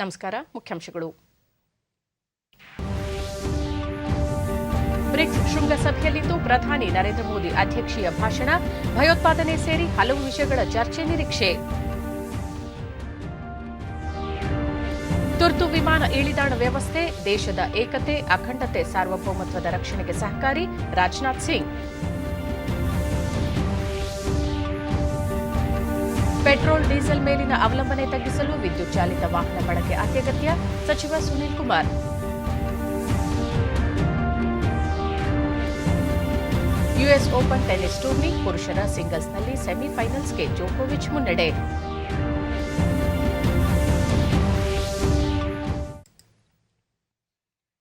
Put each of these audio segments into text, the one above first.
ನಮಸ್ಕಾರ. ಮುಖ್ಯಾಂಶಗಳು. ಬ್ರಿಕ್ಸ್ ಶೃಂಗಸಭೆಯಲ್ಲಿಂದು ಪ್ರಧಾನಿ ನರೇಂದ್ರ ಮೋದಿ ಅಧ್ಯಕ್ಷೀಯ ಭಾಷಣ. ಭಯೋತ್ಪಾದನೆ ಸೇರಿ ಹಲವು ವಿಷಯಗಳ ಚರ್ಚೆ ನಿರೀಕ್ಷೆ. ತುರ್ತು ವಿಮಾನ ಇಳಿದಾಣ ವ್ಯವಸ್ಥೆ ದೇಶದ ಏಕತೆ, ಅಖಂಡತೆ, ಸಾರ್ವಭೌಮತ್ವದ ರಕ್ಷಣೆಗೆ ಸಹಕಾರಿ. ರಾಜನಾಥ್ ಸಿಂಗ್. ಪೆಟ್ರೋಲ್ ಡೀಸೆಲ್ ಮೇಲಿನ ಅವಲಂಬನೆ ತಗ್ಗಿಸಲು ವಿದ್ಯುತ್ ಚಾಲಿತ ವಾಹನ ಬಳಕೆ ಅತ್ಯಗತ್ಯ. ಸಚಿವ Sunil Kumar. US open tennis tourney ಪುರುಷರ ಸಿಂಗಲ್ಸ್ನಲ್ಲಿ ಸೆಮಿಫೈನಲ್ಸ್ಗೆ ಜೋಕೋವಿಚ್ ಮುನ್ನಡೆ.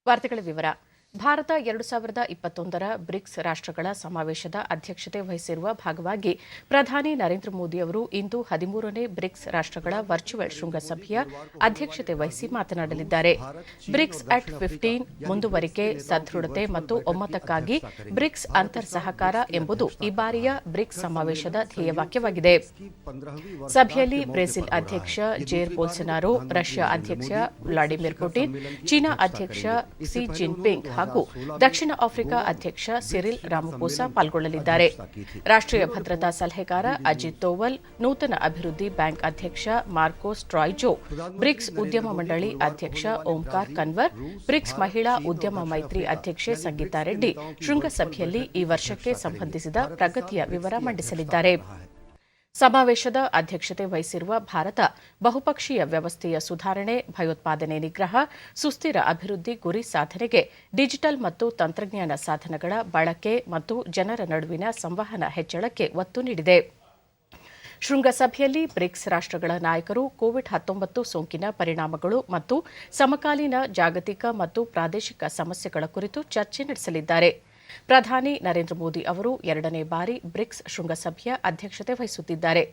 ವಾರ್ತೆಗಳ ವಿವರ. ಭಾರತ 2021ರ ಬ್ರಿಕ್ಸ್ ರಾಷ್ಟ್ರಗಳ ಸಮಾವೇಶದ ಅಧ್ಯಕ್ಷತೆ ವಹಿಸಿರುವ ಭಾಗವಾಗಿ ಪ್ರಧಾನಿ ನರೇಂದ್ರ ಮೋದಿ ಅವರು ಇಂದು 13ನೇ ಬ್ರಿಕ್ಸ್ ರಾಷ್ಟ್ರಗಳ ವರ್ಚುವಲ್ ಶೃಂಗಸಭೆಯ ಅಧ್ಯಕ್ಷತೆ ವಹಿಸಿ ಮಾತನಾಡಲಿದ್ದಾರೆ. ಬ್ರಿಕ್ಸ್ ಅಟ್ 15 ಮುಂದುವರಿಕೆ, ಸದೃಢತೆ ಮತ್ತು ಒಮ್ಮತಕ್ಕಾಗಿ ಬ್ರಿಕ್ಸ್ ಅಂತರ್ ಸಹಕಾರ ಎಂಬುದು ಈ ಬಾರಿಯ ಬ್ರಿಕ್ಸ್ ಸಮಾವೇಶದ ಧ್ಯೇಯವಾಕ್ಯವಾಗಿದೆ. ಸಭೆಯಲ್ಲಿ ಬ್ರೆಜಿಲ್ ಅಧ್ಯಕ್ಷ ಜೇರ್ ಬೋಲ್ಸೊನಾರೋ, ರಷ್ಯಾ ಅಧ್ಯಕ್ಷ ವ್ಲಾಡಿಮಿರ್ ಪುಟಿನ್, ಚೀನಾ ಅಧ್ಯಕ್ಷ ಕ್ಸಿ ಜಿನ್ಪಿಂಗ್ ಹಾಗೂ ದಕ್ಷಿಣ ಆಫ್ರಿಕಾ ಅಧ್ಯಕ್ಷ ಸಿರಿಲ್ ರಾಮಪೋಸಾ ಪಾಲ್ಗೊಳ್ಳಲಿದ್ದಾರೆ. ರಾಷ್ಟ್ರೀಯ ಭದ್ರತಾ ಸಲಹೆಗಾರ ಅಜಿತ್ ದೋವಲ್, ನೂತನ ಅಭಿವೃದ್ಧಿ ಬ್ಯಾಂಕ್ ಅಧ್ಯಕ್ಷ ಮಾರ್ಕೋಸ್ ಟ್ರಾಯ್ಜೋ, ಬ್ರಿಕ್ಸ್ ಉದ್ಯಮ ಮಂಡಳಿ ಅಧ್ಯಕ್ಷ ಓಂಕಾರ್ ಕನ್ವರ್, ಬ್ರಿಕ್ಸ್ ಮಹಿಳಾ ಉದ್ಯಮ ಮೈತ್ರಿ ಅಧ್ಯಕ್ಷೆ ಸಂಗೀತಾ ರೆಡ್ಡಿ ಶೃಂಗಸಭೆಯಲ್ಲಿ ಈ ವರ್ಷಕ್ಕೆ ಸಂಬಂಧಿಸಿದ ಪ್ರಗತಿಯ ವಿವರ ಮಂಡಿಸಲಿದ್ದಾರೆ. ಸಮಾವೇಶದ ಅಧ್ಯಕ್ಷತೆ ವಹಿಸಿರುವ ಭಾರತ ಬಹುಪಕ್ಷೀಯ ವ್ಯವಸ್ಥೆಯ ಸುಧಾರಣೆ, ಭಯೋತ್ಪಾದನೆ ನಿಗ್ರಹ, ಸುಸ್ಥಿರ ಅಭಿವೃದ್ಧಿ ಗುರಿ ಸಾಧನೆಗೆ ಡಿಜಿಟಲ್ ಮತ್ತು ತಂತ್ರಜ್ಞಾನ ಸಾಧನಗಳ ಬಳಕೆ ಮತ್ತು ಜನರ ನಡುವಿನ ಸಂವಹನ ಹೆಚ್ಚಳಕ್ಕೆ ಒತ್ತು ನೀಡಿದೆ. ಶೃಂಗಸಭೆಯಲ್ಲಿ ಬ್ರಿಕ್ಸ್ ರಾಷ್ಟ್ರಗಳ ನಾಯಕರು ಕೋವಿಡ್-19 ಸೋಂಕಿನ ಪರಿಣಾಮಗಳು ಮತ್ತು ಸಮಕಾಲೀನ ಜಾಗತಿಕ ಮತ್ತು ಪ್ರಾದೇಶಿಕ ಸಮಸ್ಯೆಗಳ ಕುರಿತು ಚರ್ಚೆ ನಡೆಸಲಿದ್ದಾರೆ. ಪ್ರಧಾನಿ ನರೇಂದ್ರ ಮೋದಿ ಅವರು 2ನೇ ಬಾರಿ ಬ್ರಿಕ್ಸ್ ಶೃಂಗಸಭೆಯ ಅಧ್ಯಕ್ಷತೆ ವಹಿಸುತ್ತಿದ್ದಾರೆ.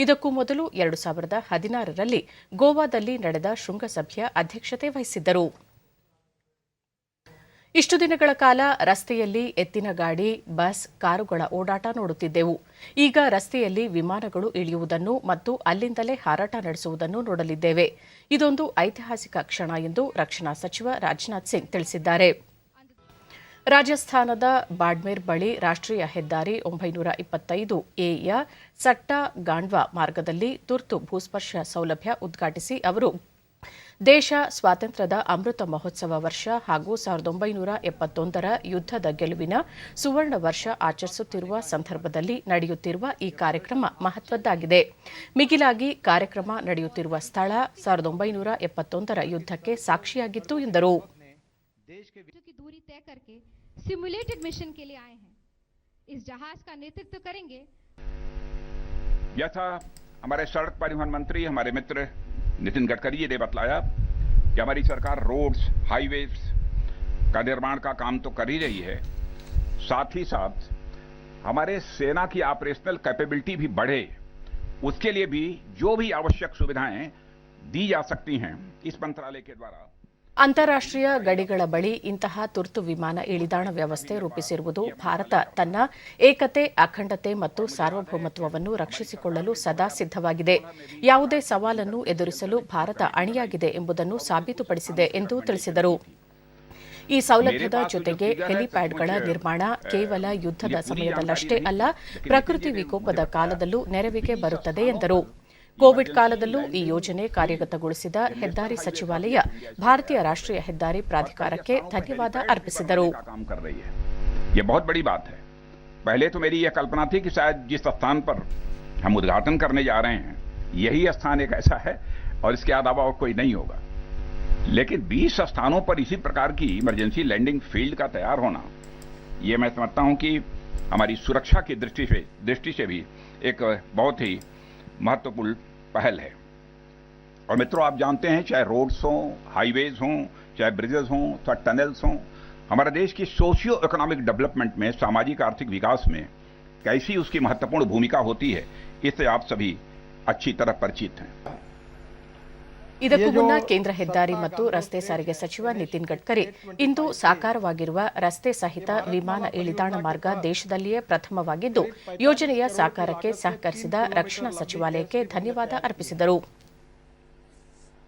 ಇದಕ್ಕೂ ಮೊದಲು 2016ರಲ್ಲಿ ಗೋವಾದಲ್ಲಿ ನಡೆದ ಶೃಂಗಸಭೆಯ ಅಧ್ಯಕ್ಷತೆ ವಹಿಸಿದ್ದರು. ಇಷ್ಟು ದಿನಗಳ ಕಾಲ ರಸ್ತೆಯಲ್ಲಿ ಎತ್ತಿನ ಗಾಡಿ, ಬಸ್, ಕಾರುಗಳ ಓಡಾಟ ನೋಡುತ್ತಿದ್ದೆವು. ಈಗ ರಸ್ತೆಯಲ್ಲಿ ವಿಮಾನಗಳು ಇಳಿಯುವುದನ್ನು ಮತ್ತು ಅಲ್ಲಿಂದಲೇ ಹಾರಾಟ ನಡೆಸುವುದನ್ನು ನೋಡಲಿದ್ದೇವೆ. ಇದೊಂದು ಐತಿಹಾಸಿಕ ಕ್ಷಣ ಎಂದು ರಕ್ಷಣಾ ಸಚಿವ ರಾಜನಾಥ್ ಸಿಂಗ್ ತಿಳಿಸಿದ್ದಾರೆ. ರಾಜಸ್ಥಾನದ ಬಾಡ್ಮೇರ್ ಬಳಿ ರಾಷ್ಟ್ರೀಯ ಹೆದ್ದಾರಿ 925 ಯ ಸಟ್ಟಾ ಗಾಂಡ್ವಾ ಮಾರ್ಗದಲ್ಲಿ ತುರ್ತು ಭೂಸ್ಪರ್ಶ ಸೌಲಭ್ಯ ಉದ್ಘಾಟಿಸಿ ಅವರು ದೇಶ ಸ್ವಾತಂತ್ರ್ಯದ ಅಮೃತ ಮಹೋತ್ಸವ ವರ್ಷ ಹಾಗೂ 1971ರ ಯುದ್ದದ ಗೆಲುವಿನ ಸುವರ್ಣ ವರ್ಷ ಆಚರಿಸುತ್ತಿರುವ ಸಂದರ್ಭದಲ್ಲಿ ನಡೆಯುತ್ತಿರುವ ಈ ಕಾರ್ಯಕ್ರಮ ಮಹತ್ವದ್ದಾಗಿದೆ. ಮಿಗಿಲಾಗಿ ಕಾರ್ಯಕ್ರಮ ನಡೆಯುತ್ತಿರುವ ಸ್ಥಳ 1971ರ ಯುದ್ದಕ್ಕೆ ಸಾಕ್ಷಿಯಾಗಿತ್ತು ಎಂದರು. सिमुलेटेड मिशन के लिए आए हैं. इस जहाज का नेतृत्व करेंगे. जैसा हमारे सड़क परिवहन मंत्री हमारे मित्र नितिन गडकरी जी ने बतलाया कि हमारी सरकार रोड्स, हाईवेज का निर्माण का काम तो कर ही रही है, साथ ही साथ हमारे सेना की ऑपरेशनल कैपेबिलिटी भी बढ़े, उसके लिए भी जो भी आवश्यक सुविधाएं दी जा सकती हैं इस मंत्रालय के द्वारा. ಅಂತಾರಾಷ್ಟ್ರೀಯ ಗಡಿಗಳ ಬಳಿ ಇಂತಹ ತುರ್ತು ವಿಮಾನ ಇಳಿದಾಣ ವ್ಯವಸ್ಥೆ ರೂಪಿಸಿರುವುದು ಭಾರತ ತನ್ನ ಏಕತೆ, ಅಖಂಡತೆ ಮತ್ತು ಸಾರ್ವಭೌಮತ್ವವನ್ನು ರಕ್ಷಿಸಿಕೊಳ್ಳಲು ಸದಾ ಸಿದ್ದವಾಗಿದೆ. ಯಾವುದೇ ಸವಾಲನ್ನು ಎದುರಿಸಲು ಭಾರತ ಅಣಿಯಾಗಿದೆ ಎಂಬುದನ್ನು ಸಾಬೀತುಪಡಿಸಿದೆ ಎಂದು ತಿಳಿಸಿದರು. ಈ ಸೌಲಭ್ಯದ ಜೊತೆಗೆ ಹೆಲಿಪ್ಯಾಡ್ಗಳ ನಿರ್ಮಾಣ ಕೇವಲ ಯುದ್ದದ ಸಮಯದಲ್ಲಷ್ಟೇ ಅಲ್ಲ, ಪ್ರಕೃತಿ ವಿಕೋಪದ ಕಾಲದಲ್ಲೂ ನೆರವಿಗೆ ಬರುತ್ತದೆ ಎಂದರು. ಕೋವಿಡ್ ಕಾಲದಲ್ಲೂ ಈ ಯೋಜನೆ ಕಾರ್ಯಗತಗೊಳಿಸಿದ ಹೆದ್ದಾರಿ ಸಚಿವಾಲಯ ಭಾರತೀಯ ರಾಷ್ಟ್ರೀಯ ಹೆದ್ದಾರಿ ಪ್ರಾಧಿಕಾರಕ್ಕೆ ಧನ್ಯವಾದ ಅರ್ಪಿಸಿದರು. ये बहुत बड़ी बात है. पहले तो मेरी यह कल्पना थी कि शायद जिस स्थान पर हम उद्घाटन करने जा रहे हैं यही स्थान एक ऐसा है और इसके अलावा और कोई नहीं होगा, लेकिन 20 स्थानों पर इसी प्रकार की इमरजेंसी लैंडिंग फील्ड का तैयार होना, ये मैं समझता हूं कि हमारी सुरक्षा की दृष्टि से भी एक बहुत ही महत्वपूर्ण पहल है. और मित्रों, आप जानते हैं चाहे रोड्स हों, हाईवेज हों, चाहे ब्रिजेस हों, चाहे टनल्स हों, हमारे देश की सोशियो इकोनॉमिक डेवलपमेंट में, सामाजिक आर्थिक विकास में कैसी उसकी महत्वपूर्ण भूमिका होती है, इससे आप सभी अच्छी तरह परिचित हैं. ಇದಕ್ಕೂ ಮುನ್ನ ಕೇಂದ್ರ ಹೆದ್ದಾರಿ ಮತ್ತು ರಸ್ತೆ ಸಾರಿಗೆ ಸಚಿವ ನಿತಿನ್ ಗಡ್ಕರಿ ಇಂದು ಸಾಕಾರವಾಗಿರುವ ರಸ್ತೆ ಸಹಿತ ವಿಮಾನ ಇಳಿದಾಣ ಮಾರ್ಗ ದೇಶದಲ್ಲಿಯೇ ಪ್ರಥಮವಾಗಿದ್ದು ಯೋಜನೆಯ ಸಾಕಾರಕ್ಕೆ ಸಹಕರಿಸಿದ ರಕ್ಷಣಾ ಸಚಿವಾಲಯಕ್ಕೆ ಧನ್ಯವಾದ ಅರ್ಪಿಸಿದರು.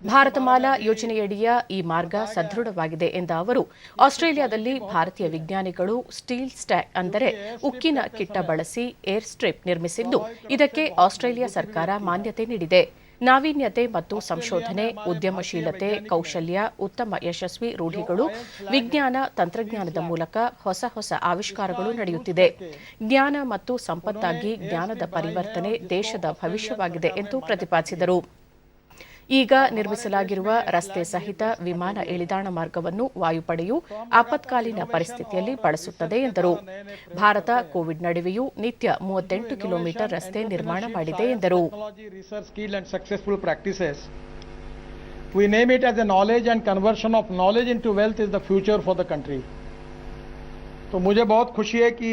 ಭಾರತಮಾಲಾ ಯೋಜನೆಯಡಿಯ ಈ ಮಾರ್ಗ ಸದೃಢವಾಗಿದೆ ಎಂದ ಅವರು ಆಸ್ಟ್ರೇಲಿಯಾದಲ್ಲಿ ಭಾರತೀಯ ವಿಜ್ಞಾನಿಗಳು ಸ್ಟೀಲ್ ಸ್ಟ್ಯಾಕ್ ಅಂದರೆ ಉಕ್ಕಿನ ಕಿಟ್ಟ ಬಳಸಿ ಏರ್ ಸ್ಟ್ರಿಪ್ ನಿರ್ಮಿಸಿದ್ದು ಇದಕ್ಕೆ ಆಸ್ಟ್ರೇಲಿಯಾ ಸರ್ಕಾರ ಮಾನ್ಯತೆ ನೀಡಿದೆ. ನಾವೀನ್ಯತೆ ಮತ್ತು ಸಂಶೋಧನೆ, ಉದ್ಯಮಶೀಲತೆ, ಕೌಶಲ್ಯ, ಉತ್ತಮ ಯಶಸ್ವಿ ರೂಢಿಗಳು, ವಿಜ್ಞಾನ ತಂತ್ರಜ್ಞಾನದ ಮೂಲಕ ಹೊಸ ಆವಿಷ್ಕಾರಗಳು ನಡೆಯುತ್ತಿದೆ. ಜ್ಞಾನ ಮತ್ತು ಸಂಪತ್ತಾಗಿ ಜ್ಞಾನದ ಪರಿವರ್ತನೆ ದೇಶದ ಭವಿಷ್ಯವಾಗಿದೆ ಎಂದು ಪ್ರತಿಪಾದಿಸಿದರು. ಈಗ ನಿರ್ಮಿಸಲಾಗಿರುವ ರಸ್ತೆ ಸಹಿತ ವಿಮಾನ ಇಳಿದಾಣ ಮಾರ್ಗವನ್ನು ವಾಯುಪಡೆಯು ಆಪತ್ಕಾಲೀನ ಪರಿಸ್ಥಿತಿಯಲ್ಲಿ ಬಳಸುತ್ತದೆ ಎಂದರು. ಭಾರತ ಕೋವಿಡ್ ನಡುವೆಯೂ ನಿತ್ಯ 38 ಕಿಲೋಮೀಟರ್ ರಸ್ತೆ ನಿರ್ಮಾಣ ಮಾಡಿದೆ ಎಂದರು. We name it as a knowledge and conversion of knowledge into wealth is the future for the country. तो मुझे बहुत खुशी है कि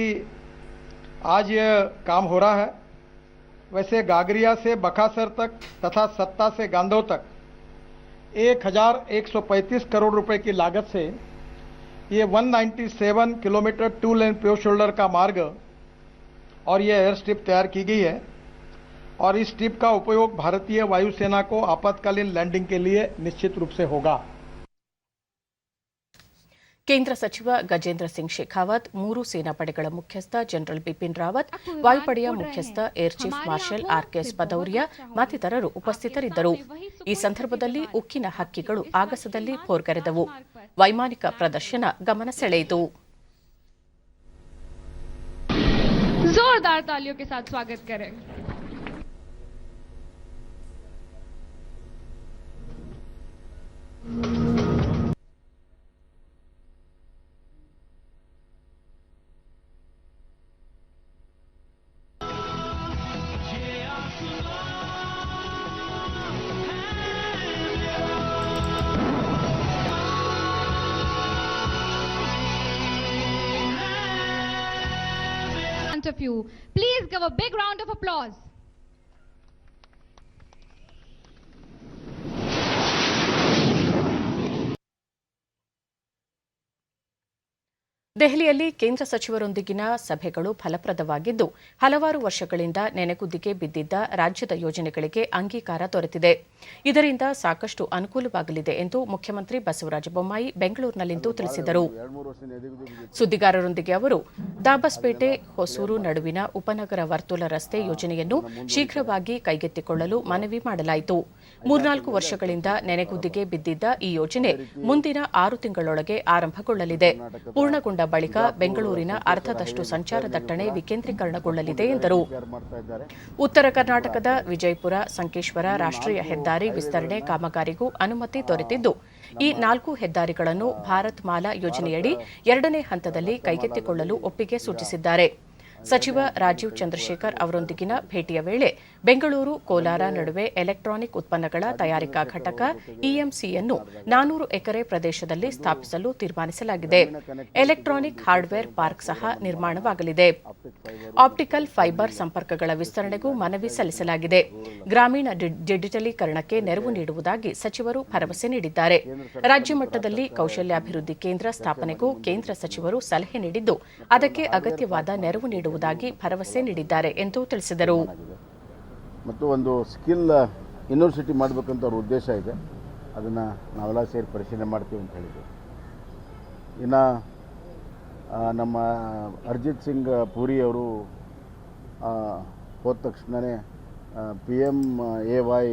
आज ये काम हो रहा है. वैसे गागरिया से बकासर तक तथा सत्ता से गांधो तक 1135 करोड़ रुपए की लागत से ये 197 किलोमीटर 2 लेन प्योर शोल्डर का मार्ग और ये एयर स्ट्रिप तैयार की गई है और इस स्ट्रिप का उपयोग भारतीय वायुसेना को आपातकालीन लैंडिंग के लिए निश्चित रूप से होगा. ಕೇಂದ್ರ ಸಚಿವ ಗಜೇಂದ್ರ ಸಿಂಗ್ ಶೇಖಾವತ್, 3 ಸೇನಾಪಡೆಗಳ ಮುಖ್ಯಸ್ಥ ಜನರಲ್ ಬಿಪಿನ್ ರಾವತ್, ವಾಯುಪಡೆಯ ಮುಖ್ಯಸ್ಥ air chief marshal RKS Bhadauria ಮತ್ತಿತರರು ಉಪಸ್ಥಿತರಿದ್ದರು. ಈ ಸಂದರ್ಭದಲ್ಲಿ ಉಕ್ಕಿನ ಹಕ್ಕಿಗಳು ಆಗಸದಲ್ಲಿ ಭೋರ್ಗರೆದವು. ವೈಮಾನಿಕ ಪ್ರದರ್ಶನ ಗಮನ ಸೆಳೆಯಿತು. जोरदार तालियों के साथ स्वागत करें. Of you, please give a big round of applause. ದೆಹಲಿಯಲ್ಲಿ ಕೇಂದ್ರ ಸಚಿವರೊಂದಿಗಿನ ಸಭೆಗಳು ಫಲಪ್ರದವಾಗಿದ್ದು ಹಲವಾರು ವರ್ಷಗಳಿಂದ ನೆನೆಗುದ್ದಿಗೆ ಬಿದ್ದಿದ್ದ ರಾಜ್ಯದ ಯೋಜನೆಗಳಿಗೆ ಅಂಗೀಕಾರ ದೊರೆತಿದೆ. ಇದರಿಂದ ಸಾಕಷ್ಟು ಅನುಕೂಲವಾಗಲಿದೆ ಎಂದು ಮುಖ್ಯಮಂತ್ರಿ ಬಸವರಾಜ ಬೊಮ್ಮಾಯಿ ಬೆಂಗಳೂರಿನಲ್ಲಿಂದು ತಿಳಿಸಿದರು. ಸುದ್ದಿಗಾರರೊಂದಿಗೆ ಅವರು ದಾಬಸ್ಪೇಟೆ ಹೊಸೂರು ನಡುವಿನ ಉಪನಗರ ವರ್ತುಲ ರಸ್ತೆ ಯೋಜನೆಯನ್ನು ಶೀಘ್ರವಾಗಿ ಕೈಗೆತ್ತಿಕೊಳ್ಳಲು ಮನವಿ ಮಾಡಲಾಯಿತು. 3-4 ವರ್ಷಗಳಿಂದ ನೆನೆಗುದ್ದಿಗೆ ಬಿದ್ದಿದ್ದ ಈ ಯೋಜನೆ ಮುಂದಿನ 6 ತಿಂಗಳೊಳಗೆ ಆರಂಭಗೊಳ್ಳಲಿದೆ. ಪೂರ್ಣಗೊಂಡ ಬಳಿಕ ಬೆಂಗಳೂರಿನ ಅರ್ಧದಷ್ಟು ಸಂಚಾರ ದಟ್ಟಣೆ ವಿಕೇಂದ್ರೀಕರಣಗೊಳ್ಳಲಿದೆ ಎಂದರು. ಉತ್ತರ ಕರ್ನಾಟಕದ ವಿಜಯಪುರ ಸಂಕೇಶ್ವರ ರಾಷ್ಟ್ರೀಯ ಹೆದ್ದಾರಿ ವಿಸ್ತರಣೆ ಕಾಮಗಾರಿಗೂ ಅನುಮತಿ ದೊರೆತಿದ್ದು ಈ 4 ಹೆದ್ದಾರಿಗಳನ್ನು ಭಾರತ್ ಮಾಲಾ ಯೋಜನೆಯಡಿ 2ನೇ ಹಂತದಲ್ಲಿ ಕೈಗೆತ್ತಿಕೊಳ್ಳಲು ಒಪ್ಪಿಗೆ ಸೂಚಿಸಿದ್ದಾರೆ. ಸಚಿವ ರಾಜೀವ್ ಚಂದ್ರಶೇಖರ್ ಅವರೊಂದಿಗಿನ ಭೇಟಿಯ ವೇಳೆ ಬೆಂಗಳೂರು ಕೋಲಾರ ನಡುವೆ ಎಲೆಕ್ಟ್ರಾನಿಕ್ ಉತ್ಪನ್ನಗಳ ತಯಾರಿಕಾ ಘಟಕ ಇಎಂಸಿಯನ್ನು 400 ಎಕರೆ ಪ್ರದೇಶದಲ್ಲಿ ಸ್ಥಾಪಿಸಲು ತೀರ್ಮಾನಿಸಲಾಗಿದೆ. ಎಲೆಕ್ಟ್ರಾನಿಕ್ ಹಾರ್ಡ್ವೇರ್ ಪಾರ್ಕ್ ಸಹ ನಿರ್ಮಾಣವಾಗಲಿದೆ. ಆಪ್ಟಿಕಲ್ ಫೈಬರ್ ಸಂಪರ್ಕಗಳ ವಿಸ್ತರಣೆಗೂ ಮನವಿ ಸಲ್ಲಿಸಲಾಗಿದೆ. ಗ್ರಾಮೀಣ ಡಿಜಿಟಲೀಕರಣಕ್ಕೆ ನೆರವು ನೀಡುವುದಾಗಿ ಸಚಿವರು ಭರವಸೆ ನೀಡಿದ್ದಾರೆ. ರಾಜ್ಯ ಮಟ್ಟದಲ್ಲಿ ಕೌಶಲ್ಯಾಭಿವೃದ್ಧಿ ಕೇಂದ್ರ ಸ್ಥಾಪನೆಗೂ ಕೇಂದ್ರ ಸಚಿವರು ಸಲಹೆ ನೀಡಿದ್ದು ಅದಕ್ಕೆ ಅಗತ್ಯವಾದ ನೆರವು ನೀಡುವುದಾಗಿ ಭರವಸೆ ನೀಡಿದ್ದಾರೆ ಎಂದು ತಿಳಿಸಿದರು. ಮತ್ತು ಒಂದು ಸ್ಕಿಲ್ ಯೂನಿವರ್ಸಿಟಿ ಮಾಡಬೇಕಂತ ಅವ್ರ ಉದ್ದೇಶ ಇದೆ. ಅದನ್ನು ನಾವೆಲ್ಲ ಸೇರಿ ಪರಿಶೀಲನೆ ಮಾಡ್ತೀವಿ ಅಂತ ಹೇಳಿದ್ವಿ. ಇನ್ನು ನಮ್ಮ ಅರ್ಜಿತ್ ಸಿಂಗ್ ಪೂರಿ ಅವರು ಹೋದ ತಕ್ಷಣವೇ PMAY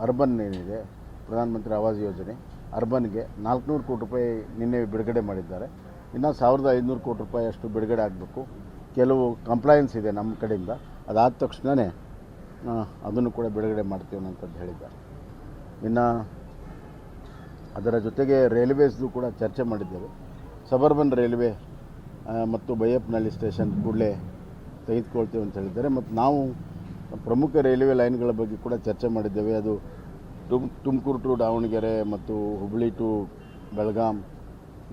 ಅರ್ಬನ್ ಏನಿದೆ ಪ್ರಧಾನಮಂತ್ರಿ ಆವಾಸ್ ಯೋಜನೆ ಅರ್ಬನ್ಗೆ 400 ಕೋಟಿ ರೂಪಾಯಿ ನಿನ್ನೆ ಬಿಡುಗಡೆ ಮಾಡಿದ್ದಾರೆ. ಇನ್ನು 1500 ಕೋಟಿ ರೂಪಾಯಿ ಅಷ್ಟು ಬಿಡುಗಡೆ ಆಗಬೇಕು. ಕೆಲವು ಕಂಪ್ಲೈನ್ಸ್ ಇದೆ ನಮ್ಮ ಕಡೆಯಿಂದ, ಅದಾದ ತಕ್ಷಣವೇ ಅದನ್ನು ಕೂಡ ಬಿಡುಗಡೆ ಮಾಡ್ತೀವಿ ಅಂತಂದು ಹೇಳಿದ್ದಾರೆ. ಇನ್ನು ಅದರ ಜೊತೆಗೆ ರೈಲ್ವೇಸ್ದು ಕೂಡ ಚರ್ಚೆ ಮಾಡಿದ್ದೇವೆ. ಸಬರ್ಬನ್ ರೈಲ್ವೆ ಮತ್ತು ಬೈಯಪ್ಪನಹಳ್ಳಿ ಸ್ಟೇಷನ್ ಕೂಡಲೇ ತೆಗೆದುಕೊಳ್ತೇವೆ ಅಂತ ಹೇಳಿದ್ದಾರೆ. ಮತ್ತು ನಾವು ಪ್ರಮುಖ ರೈಲ್ವೆ ಲೈನ್ಗಳ ಬಗ್ಗೆ ಕೂಡ ಚರ್ಚೆ ಮಾಡಿದ್ದೇವೆ. ಅದು ತುಮಕೂರು ಟು ದಾವಣಗೆರೆ ಮತ್ತು ಹುಬ್ಬಳ್ಳಿ ಟು ಬೆಳಗಾಂ,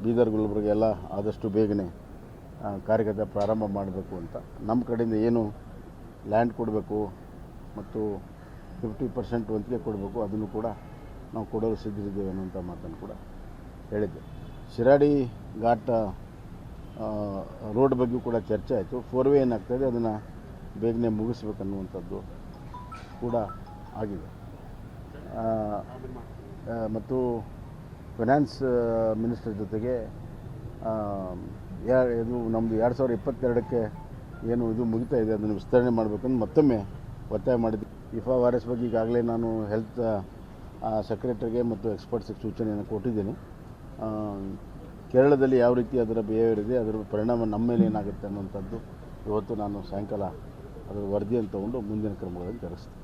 ಬೀದರ್, ಗುಲ್ಬರ್ಗ ಎಲ್ಲ ಆದಷ್ಟು ಬೇಗನೆ ಕಾರ್ಯಗತ ಪ್ರಾರಂಭ ಮಾಡಬೇಕು ಅಂತ. ನಮ್ಮ ಕಡೆಯಿಂದ ಏನು ಲ್ಯಾಂಡ್ ಕೊಡಬೇಕು ಮತ್ತು 50% ವಂತಿಗೆ ಕೊಡಬೇಕು ಅದನ್ನು ಕೂಡ ನಾವು ಕೊಡಲು ಸಿದ್ಧರಿದ್ದೇವೆ ಅನ್ನುವಂಥ ಮಾತನ್ನು ಕೂಡ ಹೇಳಿದ್ದೆ. ಶಿರಾಡಿ ಘಾಟ್ ರೋಡ್ ಬಗ್ಗೆ ಕೂಡ ಚರ್ಚೆ ಆಯಿತು. 4 ವೇ ಏನಾಗ್ತಾಯಿದೆ ಅದನ್ನು ಬೇಗನೆ ಮುಗಿಸ್ಬೇಕನ್ನುವಂಥದ್ದು ಕೂಡ ಆಗಿದೆ. ಮತ್ತು ಫೈನಾನ್ಸ್ ಮಿನಿಸ್ಟರ್ ಜೊತೆಗೆ ಇದು ನಮ್ಮದು 2022ಕ್ಕೆ ಏನು ಇದು ಮುಗಿತಾ ಇದೆ ಅದನ್ನು ವಿಸ್ತರಣೆ ಮಾಡಬೇಕಂದು ಮತ್ತೊಮ್ಮೆ ಒತ್ತಾಯ ಮಾಡಿದ್ವಿ. ಇಫಾ ವೈರಸ್ ಬಗ್ಗೆ ಈಗಾಗಲೇ ನಾನು ಹೆಲ್ತ್ ಸೆಕ್ರೆಟರಿಗೆ ಮತ್ತು ಎಕ್ಸ್ಪರ್ಟ್ಸ್ಗೆ ಸೂಚನೆಯನ್ನು ಕೊಟ್ಟಿದ್ದೀನಿ. ಕೇರಳದಲ್ಲಿ ಯಾವ ರೀತಿ ಅದರ ಬಿಹೇವಿಯರ್ ಇದೆ, ಅದರ ಪರಿಣಾಮ ನಮ್ಮ ಮೇಲೆ ಏನಾಗುತ್ತೆ ಅನ್ನುವಂಥದ್ದು ಇವತ್ತು ನಾನು ಸಾಯಂಕಾಲ ಅದರ ವರದಿಯನ್ನು ತಗೊಂಡು ಮುಂದಿನ ಕ್ರಮಗಳನ್ನು ಜರುಗಿಸ್ತೀನಿ.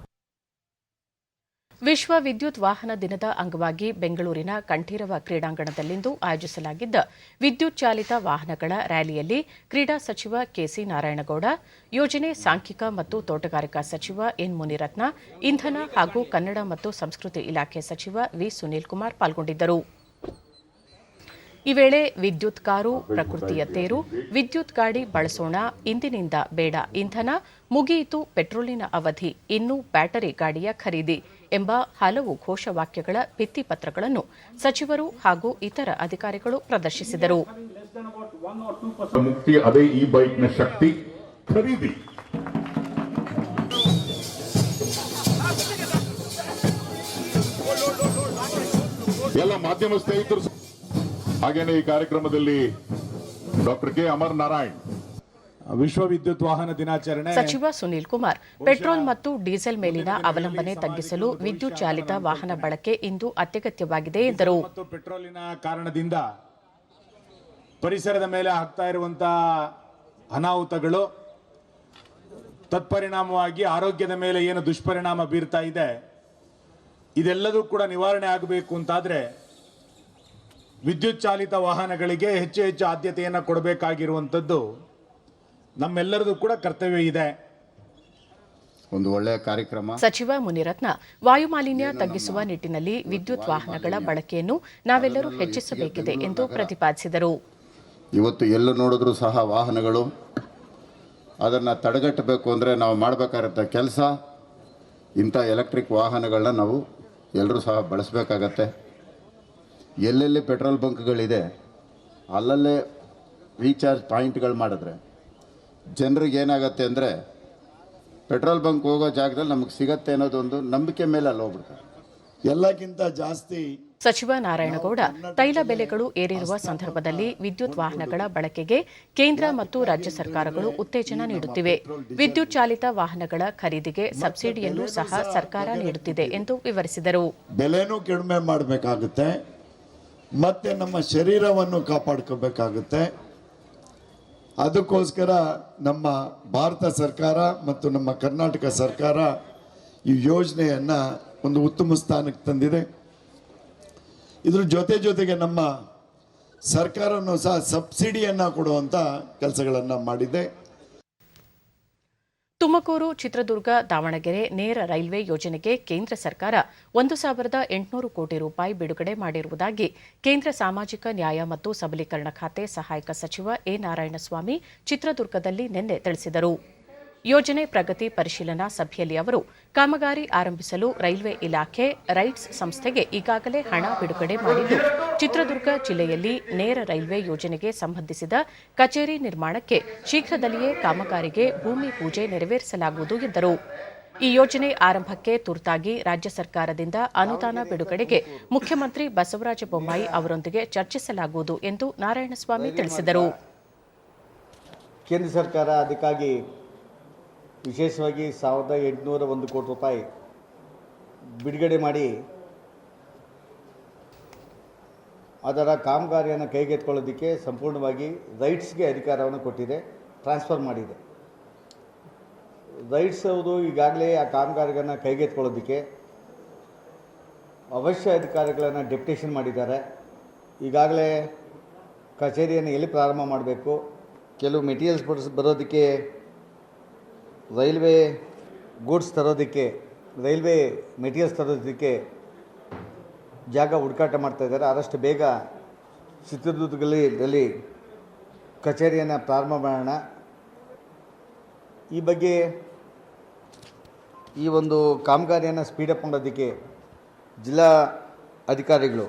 ವಿಶ್ವ ವಿದ್ಯುತ್ ವಾಹನ ದಿನದ ಅಂಗವಾಗಿ ಬೆಂಗಳೂರಿನ ಕಂಠೀರವ ಕ್ರೀಡಾಂಗಣದಲ್ಲಿಂದು ಆಯೋಜಿಸಲಾಗಿದ್ದ ವಿದ್ಯುತ್ ಚಾಲಿತ ವಾಹನಗಳ ರ್ಯಾಲಿಯಲ್ಲಿ ಕ್ರೀಡಾ ಸಚಿವ ಕೆಸಿ ನಾರಾಯಣಗೌಡ, ಯೋಜನೆ ಸಾಂಖ್ಯಿಕ ಮತ್ತು ತೋಟಗಾರಿಕಾ ಸಚಿವ ಎನ್ ಮುನಿರತ್ನ, ಇಂಧನ ಹಾಗೂ ಕನ್ನಡ ಮತ್ತು ಸಂಸ್ಕೃತಿ ಇಲಾಖೆ ಸಚಿವ ವಿ ಸುನೀಲ್ ಕುಮಾರ್ ಪಾಲ್ಗೊಂಡಿದ್ದರು. ಈ ವೇಳೆ ವಿದ್ಯುತ್ ಕಾರು ಪ್ರಕೃತಿಯ ತೇರು, ವಿದ್ಯುತ್ ಗಾಡಿ ಬಳಸೋಣ, ಇಂದಿನಿಂದ ಬೇಡ ಇಂಧನ, ಮುಗಿಯಿತು ಪೆಟ್ರೋಲಿನ ಅವಧಿ, ಇನ್ನೂ ಬ್ಯಾಟರಿ ಗಾಡಿಯ ಖರೀದಿ ಎಂಬ ಹಲವು ಘೋಷವಾಕ್ಯಗಳ ಭಿತ್ತಿಪತ್ರಗಳನ್ನು ಸಚಿವರು ಹಾಗೂ ಇತರ ಅಧಿಕಾರಿಗಳು ಪ್ರದರ್ಶಿಸಿದರು. ಮುಕ್ತಿ ಅದೇ ಈ ಬೈಕ್ನ ಶಕ್ತಿ, ಖರೀದಿ. ಎಲ್ಲ ಮಾಧ್ಯಮ ಸ್ನೇಹಿತರು ಹಾಗೇನೆ ಈ ಕಾರ್ಯಕ್ರಮದಲ್ಲಿ ಡಾಕ್ಟರ್ ಕೆ ಅಮರ್ ನಾರಾಯಣ್. ವಿಶ್ವ ವಿದ್ಯುತ್ ವಾಹನ ದಿನಾಚರಣೆ ಸಚಿವ ಸುನೀಲ್ ಕುಮಾರ್, ಪೆಟ್ರೋಲ್ ಮತ್ತು ಡೀಸೆಲ್ ಮೇಲಿನ ಅವಲಂಬನೆ ತಗ್ಗಿಸಲು ವಿದ್ಯುತ್ ಚಾಲಿತ ವಾಹನ ಬಳಕೆ ಇಂದು ಅತ್ಯಗತ್ಯವಾಗಿದೆ ಎಂದರು. ಮತ್ತು ಪೆಟ್ರೋಲಿನ ಕಾರಣದಿಂದ ಪರಿಸರದ ಮೇಲೆ ಆಗ್ತಾ ಇರುವಂತಹ ಅನಾಹುತಗಳು, ತತ್ಪರಿಣಾಮವಾಗಿ ಆರೋಗ್ಯದ ಮೇಲೆ ಏನು ದುಷ್ಪರಿಣಾಮ ಬೀರ್ತಾ ಇದೆ, ಇದೆಲ್ಲದೂ ಕೂಡ ನಿವಾರಣೆ ಆಗಬೇಕು ಅಂತಾದ್ರೆ ವಿದ್ಯುತ್ ಚಾಲಿತ ವಾಹನಗಳಿಗೆ ಹೆಚ್ಚು ಹೆಚ್ಚು ಆದ್ಯತೆಯನ್ನು ಕೊಡಬೇಕಾಗಿರುವಂಥದ್ದು ನಮ್ಮೆಲ್ಲರದು ಕೂಡ ಕರ್ತವ್ಯ ಇದೆ. ಒಂದು ಒಳ್ಳೆಯ ಕಾರ್ಯಕ್ರಮ. ಸಚಿವ ಮುನಿರತ್ನ, ವಾಯುಮಾಲಿನ್ಯ ತಗ್ಗಿಸುವ ನಿಟ್ಟಿನಲ್ಲಿ ವಿದ್ಯುತ್ ವಾಹನಗಳ ಬಳಕೆಯನ್ನು ನಾವೆಲ್ಲರೂ ಹೆಚ್ಚಿಸಬೇಕಿದೆ ಎಂದು ಪ್ರತಿಪಾದಿಸಿದರು. ಇವತ್ತು ಎಲ್ಲೂ ನೋಡಿದ್ರೂ ಸಹ ವಾಹನಗಳು, ಅದನ್ನು ತಡೆಗಟ್ಟಬೇಕು ಅಂದರೆ ನಾವು ಮಾಡಬೇಕಾಗಿರೋ ಕೆಲಸ ಇಂಥ ಎಲೆಕ್ಟ್ರಿಕ್ ವಾಹನಗಳನ್ನ ನಾವು ಎಲ್ಲರೂ ಸಹ ಬಳಸಬೇಕಾಗತ್ತೆ. ಎಲ್ಲೆಲ್ಲಿ ಪೆಟ್ರೋಲ್ ಬಂಕ್ಗಳಿದೆ ಅಲ್ಲಲ್ಲೇ ರೀಚಾರ್ಜ್ ಪಾಯಿಂಟ್ಗಳು ಮಾಡಿದ್ರೆ ಜನರಿಗೆ ಏನಾಗುತ್ತೆ ಅಂದರೆ ಪೆಟ್ರೋಲ್ ಬಂಕ್ ಹೋಗೋ ಜಾಗದಲ್ಲಿ ನಮಗೆ ಸಿಗತ್ತೆ ಅನ್ನೋದೊಂದು ನಂಬಿಕೆ ಮೇಲೆ ಅಲ್ಲಿ ಹೋಗ್ಬಿಡ್ತಾರೆ. ಎಲ್ಲಕ್ಕಿಂತ ಜಾಸ್ತಿ ಸಚಿವ ನಾರಾಯಣಗೌಡ, ತೈಲ ಬೆಲೆಗಳು ಏರಿರುವ ಸಂದರ್ಭದಲ್ಲಿ ವಿದ್ಯುತ್ ವಾಹನಗಳ ಬಳಕೆಗೆ ಕೇಂದ್ರ ಮತ್ತು ರಾಜ್ಯ ಸರ್ಕಾರಗಳು ಉತ್ತೇಜನ ನೀಡುತ್ತಿವೆ. ವಿದ್ಯುತ್ ಚಾಲಿತ ವಾಹನಗಳ ಖರೀದಿಗೆ ಸಬ್ಸಿಡಿಯನ್ನು ಸಹ ಸರ್ಕಾರ ನೀಡುತ್ತಿದೆ ಎಂದು ವಿವರಿಸಿದರು. ಬೆಲೆನೂ ಕಡಿಮೆ ಮಾಡಬೇಕಾಗುತ್ತೆ, ಮತ್ತೆ ನಮ್ಮ ಶರೀರವನ್ನು ಕಾಪಾಡ್ಕೋಬೇಕಾಗುತ್ತೆ. ಅದಕ್ಕೋಸ್ಕರ ನಮ್ಮ ಭಾರತ ಸರ್ಕಾರ ಮತ್ತು ನಮ್ಮ ಕರ್ನಾಟಕ ಸರ್ಕಾರ ಈ ಯೋಜನೆಯನ್ನು ಒಂದು ಉತ್ತಮ ಸ್ಥಾನಕ್ಕೆ ತಂದಿದೆ. ಇದ್ರ ಜೊತೆಗೆ ನಮ್ಮ ಸರ್ಕಾರನೂ ಸಹ ಸಬ್ಸಿಡಿಯನ್ನು ಕೊಡುವಂಥ ಕೆಲಸಗಳನ್ನು ಮಾಡಿದೆ. ತುಮಕೂರು, ಚಿತ್ರದುರ್ಗ, ದಾವಣಗೆರೆ ನೇರ ರೈಲ್ವೆ ಯೋಜನೆಗೆ ಕೇಂದ್ರ ಸರ್ಕಾರ 1,800 ಕೋಟಿ ರೂಪಾಯಿ ಬಿಡುಗಡೆ ಮಾಡಿರುವುದಾಗಿ ಕೇಂದ್ರ ಸಾಮಾಜಿಕ ನ್ಯಾಯ ಮತ್ತು ಸಬಲೀಕರಣ ಖಾತೆ ಸಹಾಯಕ ಸಚಿವ ಎ ನಾರಾಯಣಸ್ವಾಮಿ ಚಿತ್ರದುರ್ಗದಲ್ಲಿ ನಿನ್ನೆ ತಿಳಿಸಿದರು. ಯೋಜನೆ ಪ್ರಗತಿ ಪರಿಶೀಲನಾ ಸಭೆಯಲ್ಲಿ ಅವರು, ಕಾಮಗಾರಿ ಆರಂಭಿಸಲು ರೈಲ್ವೆ ಇಲಾಖೆ ರೈಟ್ಸ್ ಸಂಸ್ಥೆಗೆ ಈಗಾಗಲೇ ಹಣ ಬಿಡುಗಡೆ ಮಾಡಿದ್ದು, ಚಿತ್ರದುರ್ಗ ಜಿಲ್ಲೆಯಲ್ಲಿ ನೇರ ರೈಲ್ವೆ ಯೋಜನೆಗೆ ಸಂಬಂಧಿಸಿದ ಕಚೇರಿ ನಿರ್ಮಾಣಕ್ಕೆ ಶೀಘ್ರದಲ್ಲಿಯೇ ಕಾಮಗಾರಿಗೆ ಭೂಮಿ ಪೂಜೆ ನೆರವೇರಿಸಲಾಗುವುದು ಎಂದರು. ಈ ಯೋಜನೆ ಆರಂಭಕ್ಕೆ ತುರ್ತಾಗಿ ರಾಜ್ಯ ಸರ್ಕಾರದಿಂದ ಅನುದಾನ ಬಿಡುಗಡೆಗೆ ಮುಖ್ಯಮಂತ್ರಿ ಬಸವರಾಜ ಬೊಮ್ಮಾಯಿ ಅವರೊಂದಿಗೆ ಚರ್ಚಿಸಲಾಗುವುದು ಎಂದು ನಾರಾಯಣಸ್ವಾಮಿ ತಿಳಿಸಿದರು. ಕೇಂದ್ರ ಸರ್ಕಾರ ಅದಕ್ಕಾಗಿ ವಿಶೇಷವಾಗಿ 1,801 ಕೋಟಿ ರೂಪಾಯಿ ಬಿಡುಗಡೆ ಮಾಡಿ ಅದರ ಕಾಮಗಾರಿಯನ್ನು ಕೈಗೆತ್ತಿಕೊಳ್ಳೋದಕ್ಕೆ ಸಂಪೂರ್ಣವಾಗಿ ರೈಟ್ಸ್ಗೆ ಅಧಿಕಾರವನ್ನು ಕೊಟ್ಟಿದೆ, ಟ್ರಾನ್ಸ್ಫರ್ ಮಾಡಿದೆ. ರೈಟ್ಸ್ ಅವರು ಈಗಾಗಲೇ ಆ ಕಾಮಗಾರಿಗಳನ್ನು ಕೈಗೆತ್ತಿಕೊಳ್ಳೋದಕ್ಕೆ ಅವಶ್ಯ ಅಧಿಕಾರಿಗಳನ್ನು ಡೆಪ್ಯುಟೇಷನ್ ಮಾಡಿದ್ದಾರೆ. ಈಗಾಗಲೇ ಕಚೇರಿಯನ್ನು ಎಲ್ಲಿ ಪ್ರಾರಂಭ ಮಾಡಬೇಕು, ಕೆಲವು ಮೆಟೀರಿಯಲ್ಸ್ ಬರೋದಕ್ಕೆ, ರೈಲ್ವೆ ಗೂಡ್ಸ್ ತರೋದಕ್ಕೆ, ರೈಲ್ವೆ ಮೆಟೀರಿಯಲ್ಸ್ ತರೋದಕ್ಕೆ ಜಾಗ ಹುಡುಕಾಟ ಮಾಡ್ತಾಯಿದ್ದಾರೆ. ಆದಷ್ಟು ಬೇಗ ಚಿತ್ರದುರ್ಗದಲ್ಲಿ ಕಚೇರಿಯನ್ನು ಪ್ರಾರಂಭ ಮಾಡೋಣ. ಈ ಬಗ್ಗೆ ಈ ಒಂದು ಕಾಮಗಾರಿಯನ್ನು ಸ್ಪೀಡಪ್ ಮಾಡೋದಕ್ಕೆ ಜಿಲ್ಲಾ ಅಧಿಕಾರಿಗಳು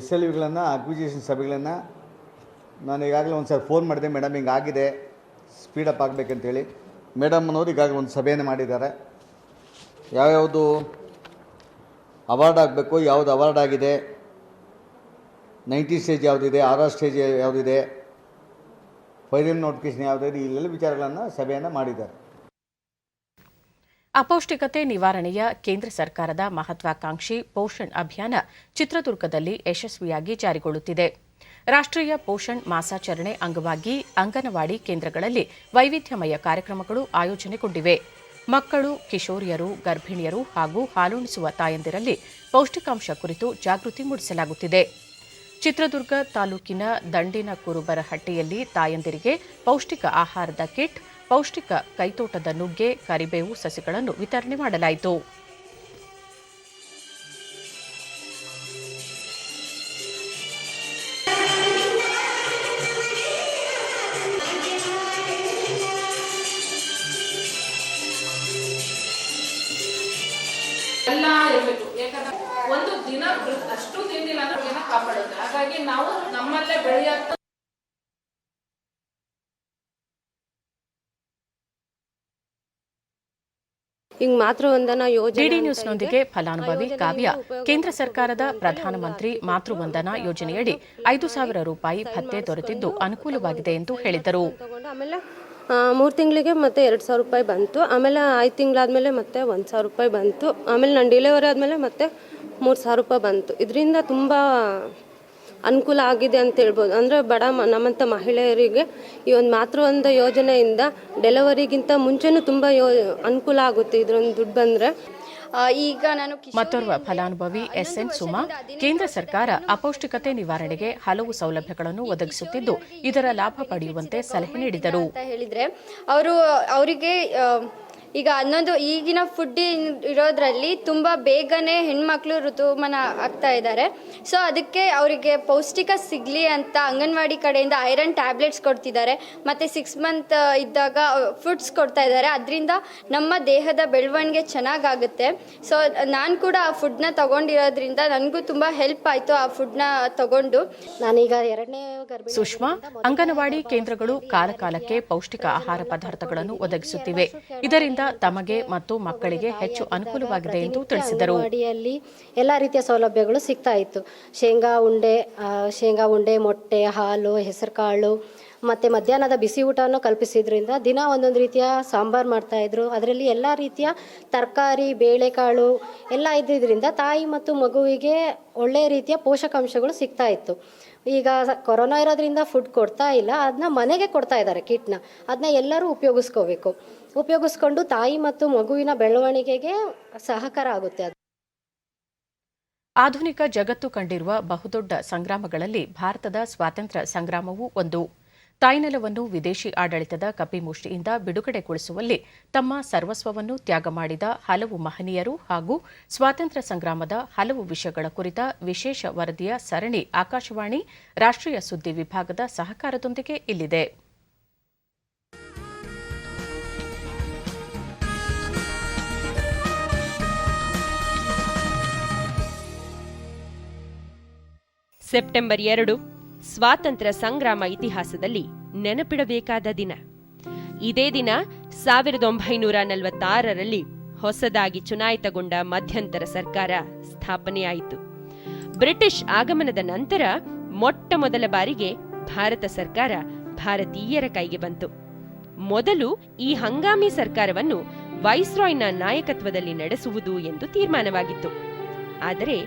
SLVಗಳನ್ನು, ಅಕ್ವಿಜಿಷನ್ ಸಭೆಗಳನ್ನು ನಾನು ಈಗಾಗಲೇ ಒಂದು ಸಲ ಫೋನ್ ಮಾಡಿದೆ, ಮೇಡಮ್ ಹಿಂಗಾಗಿದೆ, ಸ್ಪೀಡಪ್ ಆಗಬೇಕಂತೇಳಿ. ಮೇಡಮ್ನವರು ಈಗಾಗಲೇ ಒಂದು ಸಭೆಯನ್ನು ಮಾಡಿದ್ದಾರೆ. ಯಾವ್ಯಾವುದು ಅವಾರ್ಡ್ ಆಗಬೇಕು, ಯಾವುದು ಅವಾರ್ಡ್ ಆಗಿದೆ, 90 ಸ್ಟೇಜ್ ಯಾವುದಿದೆ, RR ಸ್ಟೇಜ್ ಯಾವುದಿದೆ, ಫೈನಲ್ ನೋಟಿಫಿಕೇಶನ್ ಯಾವುದಿದೆ, ಇಲ್ಲೆಲ್ಲ ವಿಚಾರಗಳನ್ನು ಸಭೆಯನ್ನು ಮಾಡಿದ್ದಾರೆ. ಅಪೌಷ್ಟಿಕತೆ ನಿವಾರಣೆಯ ಕೇಂದ್ರ ಸರ್ಕಾರದ ಮಹತ್ವಾಕಾಂಕ್ಷಿ ಪೋಷಣ್ ಅಭಿಯಾನ ಚಿತ್ರದುರ್ಗದಲ್ಲಿ ಯಶಸ್ವಿಯಾಗಿ ಜಾರಿಗೊಳ್ಳುತ್ತಿದೆ. ರಾಷ್ಟ್ರೀಯ ಪೋಷಣ್ ಮಾಸಾಚರಣೆ ಅಂಗವಾಗಿ ಅಂಗನವಾಡಿ ಕೇಂದ್ರಗಳಲ್ಲಿ ವೈವಿಧ್ಯಮಯ ಕಾರ್ಯಕ್ರಮಗಳು ಆಯೋಜನೆಗೊಂಡಿವೆ. ಮಕ್ಕಳು, ಕಿಶೋರಿಯರು, ಗರ್ಭಿಣಿಯರು ಹಾಗೂ ಹಾಲುಣಿಸುವ ತಾಯಂದಿರಲ್ಲಿ ಪೌಷ್ಟಿಕಾಂಶ ಕುರಿತು ಜಾಗೃತಿ ಮೂಡಿಸಲಾಗುತ್ತಿದೆ. ಚಿತ್ರದುರ್ಗ ತಾಲೂಕಿನ ದಂಡಿನ ಕುರುಬರಹಟ್ಟಿಯಲ್ಲಿ ತಾಯಂದಿರಿಗೆ ಪೌಷ್ಟಿಕ ಆಹಾರದ ಕಿಟ್, ಪೌಷ್ಟಿಕ ಕೈತೋಟದ ನುಗ್ಗೆ, ಕರಿಬೇವು ಸಸಿಗಳನ್ನು ವಿತರಣೆ ಮಾಡಲಾಯಿತು. ಎಲ್ಲ ಇರಬೇಕು. ಯಾಕಂದ್ರೆ ಒಂದು ದಿನ ಅಷ್ಟು ತಿಂದಿಲ್ಲ ಅಂದ್ರೆ ಕಾಪಾಡುತ್ತೆ. ಹಾಗಾಗಿ ನಾವು ನಮ್ಮಲ್ಲೇ ಬೆಳೆಯ ಡಿಡಿ ನ್ಯೂಸ್ನೊಂದಿಗೆ ಫಲಾನುಭವಿ ಕಾವ್ಯ ಕೇಂದ್ರ ಸರ್ಕಾರದ ಪ್ರಧಾನಮಂತ್ರಿ ಮಾತೃವಂದನಾ ಯೋಜನೆಯಡಿ 5,000 ರೂಪಾಯಿ ಭತ್ಯೆ ದೊರೆತಿದ್ದು ಅನುಕೂಲವಾಗಿದೆ ಎಂದು ಹೇಳಿದರು. 3 ತಿಂಗಳಿಗೆ ಮತ್ತೆ 2,000 ರೂಪಾಯಿ ಬಂತು. ಆಮೇಲೆ 5 ತಿಂಗಳಾದ್ಮೇಲೆ ಮತ್ತೆ 1,000 ರೂಪಾಯಿ ಬಂತು. ಆಮೇಲೆ ನಾನು ಡೆಲಿವರಿ ಆದಮೇಲೆ ಮತ್ತೆ 3,000 ರೂಪಾಯಿ ಬಂತು. ಇದರಿಂದ ತುಂಬ ಅನುಕೂಲ ಆಗಿದೆ ಅಂತ ಹೇಳ್ಬೋದು. ಅಂದರೆ ನಮ್ಮಂಥ ಮಹಿಳೆಯರಿಗೆ ಈ ಒಂದು ಮಾತೃವಂದನಾ ಯೋಜನೆಯಿಂದ ಡೆಲಿವರಿಗಿಂತ ಮುಂಚೆನೂ ತುಂಬ ಅನುಕೂಲ ಆಗುತ್ತೆ ಇದರೊಂದು ದುಡ್ಡು ಬಂದರೆ. ಈಗ ನಾನು ಮತ್ತೋರ್ವ ಫಲಾನುಭವಿ SN ಸುಮಾ, ಕೇಂದ್ರ ಸರ್ಕಾರ ಅಪೌಷ್ಟಿಕತೆ ನಿವಾರಣೆಗೆ ಹಲವು ಸೌಲಭ್ಯಗಳನ್ನು ಒದಗಿಸುತ್ತಿದ್ದು ಇದರ ಲಾಭ ಪಡೆಯುವಂತೆ ಸಲಹೆ ನೀಡಿದರು. ಹೇಳಿದ್ರೆ ಅವರಿಗೆ ಈಗ ಅನ್ನೊಂದು ಈಗಿನ ಫುಡ್ ಇರೋದ್ರಲ್ಲಿ ತುಂಬ ಬೇಗನೆ ಹೆಣ್ಮಕ್ಳು ಋತುಮಾನ ಆಗ್ತಾ ಇದ್ದಾರೆ. ಸೊ ಅದಕ್ಕೆ ಅವರಿಗೆ ಪೌಷ್ಟಿಕ ಸಿಗಲಿ ಅಂತ ಅಂಗನವಾಡಿ ಕಡೆಯಿಂದ ಐರನ್ ಟ್ಯಾಬ್ಲೆಟ್ಸ್ ಕೊಡ್ತಿದ್ದಾರೆ, ಮತ್ತು 6 ಮಂತ್ ಇದ್ದಾಗ ಫುಡ್ಸ್ ಕೊಡ್ತಾ ಇದ್ದಾರೆ. ಅದರಿಂದ ನಮ್ಮ ದೇಹದ ಬೆಳವಣಿಗೆ ಚೆನ್ನಾಗಾಗುತ್ತೆ. ಸೊ ನಾನು ಕೂಡ ಆ ಫುಡ್ನ ತಗೊಂಡಿರೋದ್ರಿಂದ ನನಗೂ ತುಂಬ ಹೆಲ್ಪ್ ಆಯಿತು ಆ ಫುಡ್ನ ತಗೊಂಡು. ನಾನೀಗ 2ನೇ ಗರ್ಭಿಣಿ. ಸುಷ್ಮಾ, ಅಂಗನವಾಡಿ ಕೇಂದ್ರಗಳು ಕಾಲಕಾಲಕ್ಕೆ ಪೌಷ್ಟಿಕ ಆಹಾರ ಪದಾರ್ಥಗಳನ್ನು ಒದಗಿಸುತ್ತಿವೆ. ಇದರಿಂದ ತಮಗೆ ಮತ್ತು ಮಕ್ಕಳಿಗೆ ಹೆಚ್ಚು ಅನುಕೂಲವಾಗಿದೆ ಎಂದು ತಿಳಿಸಿದರು. ಅಂಗನವಾಡಿಯಲ್ಲಿ ಎಲ್ಲ ರೀತಿಯ ಸೌಲಭ್ಯಗಳು ಸಿಗ್ತಾ ಇತ್ತು. ಶೇಂಗಾ ಉಂಡೆ, ಮೊಟ್ಟೆ, ಹಾಲು, ಹೆಸರುಕಾಳು ಮತ್ತು ಮಧ್ಯಾಹ್ನದ ಬಿಸಿ ಊಟವನ್ನು ಕಲ್ಪಿಸಿದ್ರಿಂದ ದಿನ ಒಂದೊಂದು ರೀತಿಯ ಸಾಂಬಾರು ಮಾಡ್ತಾಯಿದ್ರು. ಅದರಲ್ಲಿ ಎಲ್ಲ ರೀತಿಯ ತರಕಾರಿ, ಬೇಳೆಕಾಳು ಎಲ್ಲ ಇದ್ದಿದ್ದರಿಂದ ತಾಯಿ ಮತ್ತು ಮಗುವಿಗೆ ಒಳ್ಳೆಯ ರೀತಿಯ ಪೋಷಕಾಂಶಗಳು ಸಿಗ್ತಾ ಇತ್ತು. ಈಗ ಕೊರೋನಾ ಇರೋದ್ರಿಂದ ಫುಡ್ ಕೊಡ್ತಾ ಇಲ್ಲ, ಅದನ್ನ ಮನೆಗೆ ಕೊಡ್ತಾ ಇದ್ದಾರೆ ಕಿಟ್ನ. ಅದನ್ನ ಎಲ್ಲರೂ ಉಪಯೋಗಿಸ್ಕೊಂಡು ತಾಯಿ ಮತ್ತು ಮಗುವಿನ ಬೆಳವಣಿಗೆಗೆ ಸಹಕಾರ ಆಗುತ್ತೆ. ಆಧುನಿಕ ಜಗತ್ತು ಕಂಡಿರುವ ಬಹುದೊಡ್ಡ ಸಂಗ್ರಾಮಗಳಲ್ಲಿ ಭಾರತದ ಸ್ವಾತಂತ್ರ್ಯ ಸಂಗ್ರಾಮವೂ ಒಂದು. ತಾಯ್ನೆಲವನ್ನು ವಿದೇಶಿ ಆಡಳಿತದ ಕಪಿಮುಷ್ಟಿಯಿಂದ ಬಿಡುಗಡೆಗೊಳಿಸುವಲ್ಲಿ ತಮ್ಮ ಸರ್ವಸ್ವವನ್ನು ತ್ಯಾಗ ಮಾಡಿದ ಹಲವು ಮಹನೀಯರು ಹಾಗೂ ಸ್ವಾತಂತ್ರ್ಯ ಸಂಗ್ರಾಮದ ಹಲವು ವಿಷಯಗಳ ಕುರಿತ ವಿಶೇಷ ವರದಿಯ ಸರಣಿ ಆಕಾಶವಾಣಿ ರಾಷ್ಟ್ರೀಯ ಸುದ್ದಿ ವಿಭಾಗದ ಸಹಕಾರದೊಂದಿಗೆ ಇಲ್ಲಿದೆ. ಸೆಪ್ಟೆಂಬರ್ 2 ಸ್ವಾತಂತ್ರ್ಯ ಸಂಗ್ರಾಮ ಇತಿಹಾಸದಲ್ಲಿ ನೆನಪಿಡಬೇಕಾದ ದಿನ. ಇದೇ ದಿನ 1946ರಲ್ಲಿ ಹೊಸದಾಗಿ ಚುನಾಯಿತಗೊಂಡ ಮಧ್ಯಂತರ ಸರ್ಕಾರ ಸ್ಥಾಪನೆಯಾಯಿತು. ಬ್ರಿಟಿಷ್ ಆಗಮನದ ನಂತರ ಮೊಟ್ಟ ಮೊದಲ ಬಾರಿಗೆ ಭಾರತ ಸರ್ಕಾರ ಭಾರತೀಯರ ಕೈಗೆ ಬಂತು. ಮೊದಲು ಈ ಹಂಗಾಮಿ ಸರ್ಕಾರವನ್ನು ವೈಸ್ರಾಯ್ನ ನಾಯಕತ್ವದಲ್ಲಿ ನಡೆಸುವುದು ಎಂದು ತೀರ್ಮಾನವಾಗಿತ್ತು. ಆದರೆ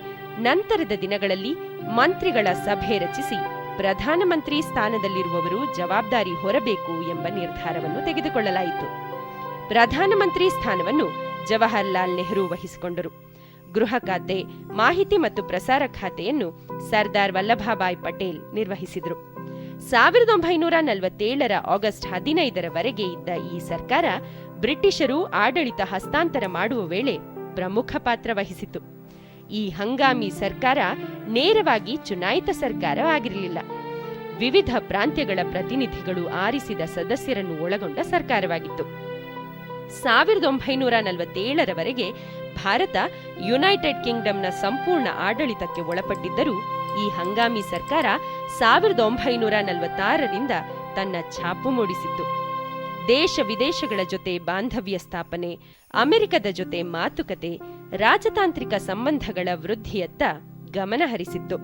ನಂತರದ ದಿನಗಳಲ್ಲಿ ಮಂತ್ರಿಗಳ ಸಭೆ ರಚಿಸಿ ಪ್ರಧಾನಮಂತ್ರಿ ಸ್ಥಾನದಲ್ಲಿರುವವರು ಜವಾಬ್ದಾರಿ ಹೊರಬೇಕು ಎಂಬ ನಿರ್ಧಾರವನ್ನು ತೆಗೆದುಕೊಳ್ಳಲಾಯಿತು. ಪ್ರಧಾನಮಂತ್ರಿ ಸ್ಥಾನವನ್ನು ಜವಾಹರ್ಲಾಲ್ ನೆಹರು ವಹಿಸಿಕೊಂಡರು. ಗೃಹ ಖಾತೆ, ಮಾಹಿತಿ ಮತ್ತು ಪ್ರಸಾರ ಖಾತೆಯನ್ನು ಸರ್ದಾರ್ ವಲ್ಲಭಭಾಯ್ ಪಟೇಲ್ ನಿರ್ವಹಿಸಿದರು. 1947ರ ಆಗಸ್ಟ್ 15ರವರೆಗೆ ಇದ್ದ ಈ ಸರ್ಕಾರ ಬ್ರಿಟಿಷರು ಆಡಳಿತ ಹಸ್ತಾಂತರ ಮಾಡುವ ವೇಳೆ ಪ್ರಮುಖ ಪಾತ್ರ ವಹಿಸಿತು. ಈ ಹಂಗಾಮಿ ಸರ್ಕಾರ ನೇರವಾಗಿ ಚುನಾಯಿತ ಸರ್ಕಾರ ಆಗಿರಲಿಲ್ಲ. ವಿವಿಧ ಪ್ರಾಂತ್ಯಗಳ ಪ್ರತಿನಿಧಿಗಳು ಆರಿಸಿದ ಸದಸ್ಯರನ್ನು ಒಳಗೊಂಡ ಸರ್ಕಾರವಾಗಿತ್ತು. 1947ರವರೆಗೆ ಭಾರತ ಯುನೈಟೆಡ್ ಕಿಂಗ್ಡಮ್ನ ಸಂಪೂರ್ಣ ಆಡಳಿತಕ್ಕೆ ಒಳಪಟ್ಟಿದ್ದರೂ ಈ ಹಂಗಾಮಿ ಸರ್ಕಾರ 1946ರಿಂದ ತನ್ನ ಛಾಪು ಮೂಡಿಸಿತ್ತು. ದೇಶ ವಿದೇಶಗಳ ಜೊತೆ ಬಾಂಧವ್ಯ ಸ್ಥಾಪನೆ, ಅಮೆರಿಕದ ಜೊತೆ ಮಾತುಕತೆ, ರಾಜತಾಂತ್ರಿಕ ಸಂಬಂಧಗಳ ವೃದ್ಧಿಯತ್ತ ಗಮನ ಹರಿಸಿತ್ತು.